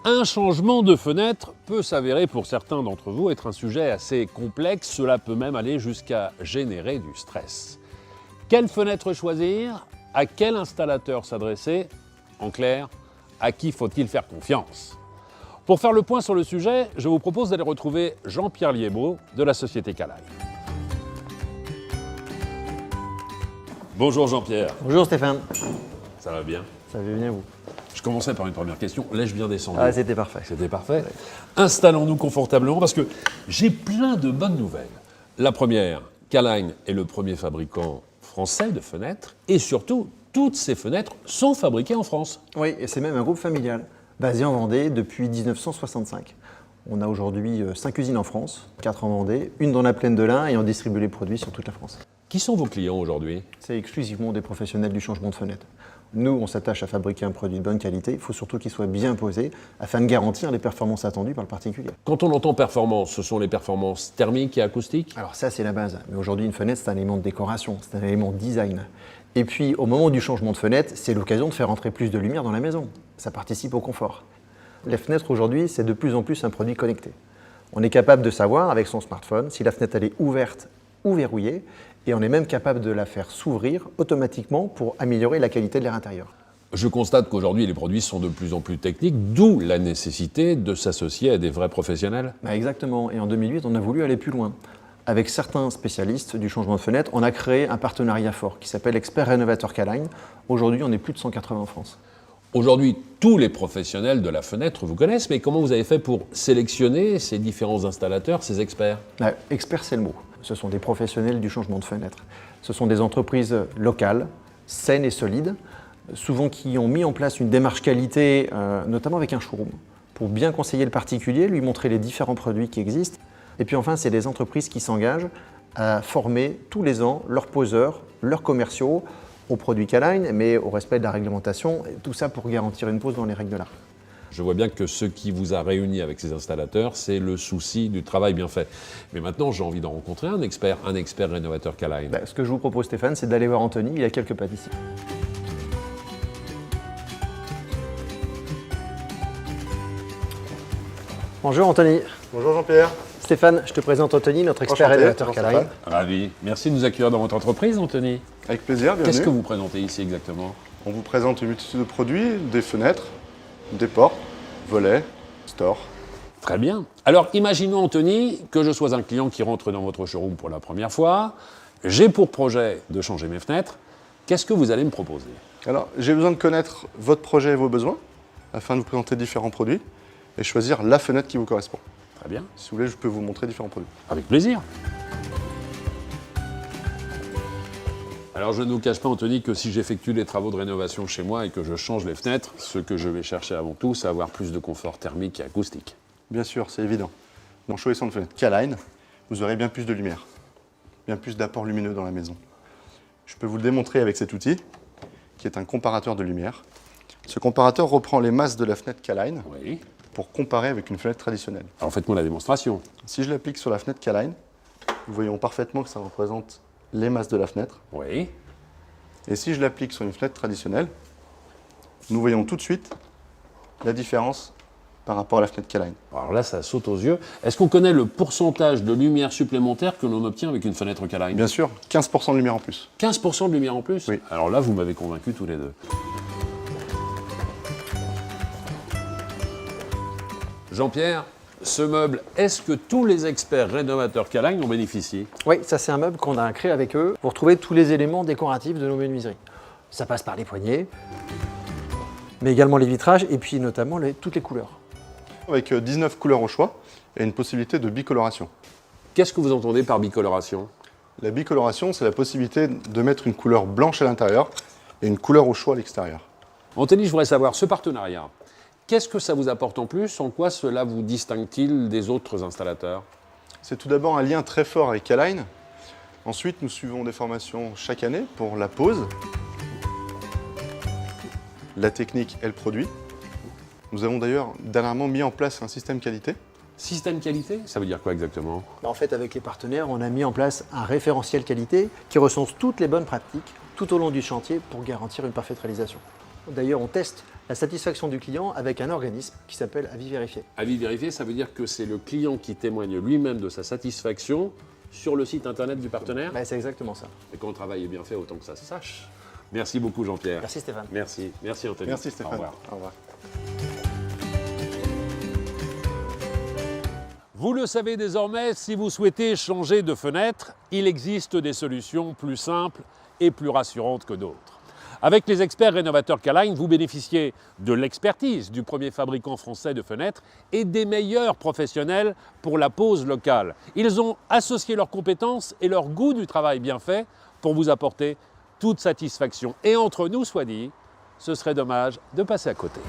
Un changement de fenêtre peut s'avérer pour certains d'entre vous être un sujet assez complexe, cela peut même aller jusqu'à générer du stress. Quelle fenêtre choisir? À quel installateur s'adresser? En clair, à qui faut-il faire confiance? Pour faire le point sur le sujet, je vous propose d'aller retrouver Jean-Pierre Liébaud de la société Caline. Bonjour Jean-Pierre. Bonjour Stéphane. Ça va bien? Ça va bien vous? Je commençais par une première question. L'ai-je bien descendu? Ah, c'était parfait. C'était parfait. Ouais. Installons-nous confortablement parce que j'ai plein de bonnes nouvelles. La première, Caline est le premier fabricant français de fenêtres et surtout, toutes ces fenêtres sont fabriquées en France. Oui, et c'est même un groupe familial, basé en Vendée depuis 1965. On a aujourd'hui 5 usines en France, 4 en Vendée, une dans la plaine de l'Ain et on distribue les produits sur toute la France. Qui sont vos clients aujourd'hui? C'est exclusivement des professionnels du changement de fenêtre. Nous, on s'attache à fabriquer un produit de bonne qualité. Il faut surtout qu'il soit bien posé afin de garantir les performances attendues par le particulier. Quand on entend performance, ce sont les performances thermiques et acoustiques? Alors ça, c'est la base. Mais aujourd'hui, une fenêtre, c'est un élément de décoration, c'est un élément de design. Et puis, au moment du changement de fenêtre, c'est l'occasion de faire entrer plus de lumière dans la maison. Ça participe au confort. Les fenêtres, aujourd'hui, c'est de plus en plus un produit connecté. On est capable de savoir, avec son smartphone, si la fenêtre elle est ouverte ou verrouillée. Et on est même capable de la faire s'ouvrir automatiquement pour améliorer la qualité de l'air intérieur. Je constate qu'aujourd'hui, les produits sont de plus en plus techniques, d'où la nécessité de s'associer à des vrais professionnels. Exactement. Et en 2008, on a voulu aller plus loin. Avec certains spécialistes du changement de fenêtre, on a créé un partenariat fort qui s'appelle Expert Rénovateur Caline. Aujourd'hui, on est plus de 180 en France. Aujourd'hui, tous les professionnels de la fenêtre vous connaissent, mais comment vous avez fait pour sélectionner ces différents installateurs, ces experts? Expert, c'est le mot. Ce sont des professionnels du changement de fenêtre. Ce sont des entreprises locales, saines et solides, souvent qui ont mis en place une démarche qualité, notamment avec un showroom, pour bien conseiller le particulier, lui montrer les différents produits qui existent. Et puis enfin, c'est des entreprises qui s'engagent à former tous les ans leurs poseurs, leurs commerciaux aux produits Caline, mais au respect de la réglementation, et tout ça pour garantir une pose dans les règles de l'art. Je vois bien que ce qui vous a réuni avec ces installateurs, c'est le souci du travail bien fait. Mais maintenant, j'ai envie d'en rencontrer un expert rénovateur Caline. Ce que je vous propose, Stéphane, c'est d'aller voir Anthony, il a quelques pattes ici. Bonjour Anthony. Bonjour Jean-Pierre. Stéphane, je te présente Anthony, notre expert rénovateur Caline. Ravi. Merci de nous accueillir dans votre entreprise, Anthony. Avec plaisir, bienvenue. Qu'est-ce que vous présentez ici exactement? On vous présente une multitude de produits, des fenêtres, des portes, volets, stores. Très bien. Alors, imaginons, Anthony, que je sois un client qui rentre dans votre showroom pour la première fois. J'ai pour projet de changer mes fenêtres. Qu'est-ce que vous allez me proposer? Alors, j'ai besoin de connaître votre projet et vos besoins afin de vous présenter différents produits et choisir la fenêtre qui vous correspond. Très bien. Si vous voulez, je peux vous montrer différents produits. Avec plaisir. Alors, je ne vous cache pas, Anthony, que si j'effectue des travaux de rénovation chez moi et que je change les fenêtres, ce que je vais chercher avant tout, c'est avoir plus de confort thermique et acoustique. Bien sûr, c'est évident. En choisissant une fenêtre Caline, vous aurez bien plus de lumière, bien plus d'apport lumineux dans la maison. Je peux vous le démontrer avec cet outil, qui est un comparateur de lumière. Ce comparateur reprend les masses de la fenêtre Caline pour comparer avec une fenêtre traditionnelle. Alors, faites-moi la démonstration. Si je l'applique sur la fenêtre Caline, nous voyons parfaitement que ça représente les masses de la fenêtre. Oui. Et si je l'applique sur une fenêtre traditionnelle, nous voyons tout de suite la différence par rapport à la fenêtre Caline. Alors là, ça saute aux yeux. Est-ce qu'on connaît le pourcentage de lumière supplémentaire que l'on obtient avec une fenêtre Caline? Bien sûr, 15% de lumière en plus. 15% de lumière en plus? Oui. Alors là, vous m'avez convaincu tous les deux. Jean-Pierre, ce meuble, est-ce que tous les experts rénovateurs Caline en bénéficient? Oui, ça c'est un meuble qu'on a créé avec eux pour trouver tous les éléments décoratifs de nos menuiseries. Ça passe par les poignées, mais également les vitrages et puis notamment toutes les couleurs. Avec 19 couleurs au choix et une possibilité de bicoloration. Qu'est-ce que vous entendez par bicoloration? La bicoloration, c'est la possibilité de mettre une couleur blanche à l'intérieur et une couleur au choix à l'extérieur. Anthony, je voudrais savoir, ce partenariat, qu'est-ce que ça vous apporte en plus? En quoi cela vous distingue-t-il des autres installateurs? C'est tout d'abord un lien très fort avec Caline. Ensuite, nous suivons des formations chaque année pour la pose, la technique et le produit. Nous avons d'ailleurs dernièrement mis en place un système qualité. Système qualité, ça veut dire quoi exactement? En fait, avec les partenaires, on a mis en place un référentiel qualité qui recense toutes les bonnes pratiques tout au long du chantier pour garantir une parfaite réalisation. D'ailleurs, on teste la satisfaction du client avec un organisme qui s'appelle Avis Vérifié. Avis vérifié, ça veut dire que c'est le client qui témoigne lui-même de sa satisfaction sur le site internet du partenaire. C'est exactement ça. Et quand le travail est bien fait, autant que ça se sache. Merci beaucoup Jean-Pierre. Merci Stéphane. Merci. Merci Anthony. Merci Stéphane. Au revoir. Au revoir. Vous le savez désormais, si vous souhaitez changer de fenêtre, il existe des solutions plus simples et plus rassurantes que d'autres. Avec les experts rénovateurs K-Line, vous bénéficiez de l'expertise du premier fabricant français de fenêtres et des meilleurs professionnels pour la pose locale. Ils ont associé leurs compétences et leur goût du travail bien fait pour vous apporter toute satisfaction. Et entre nous, soit dit, ce serait dommage de passer à côté.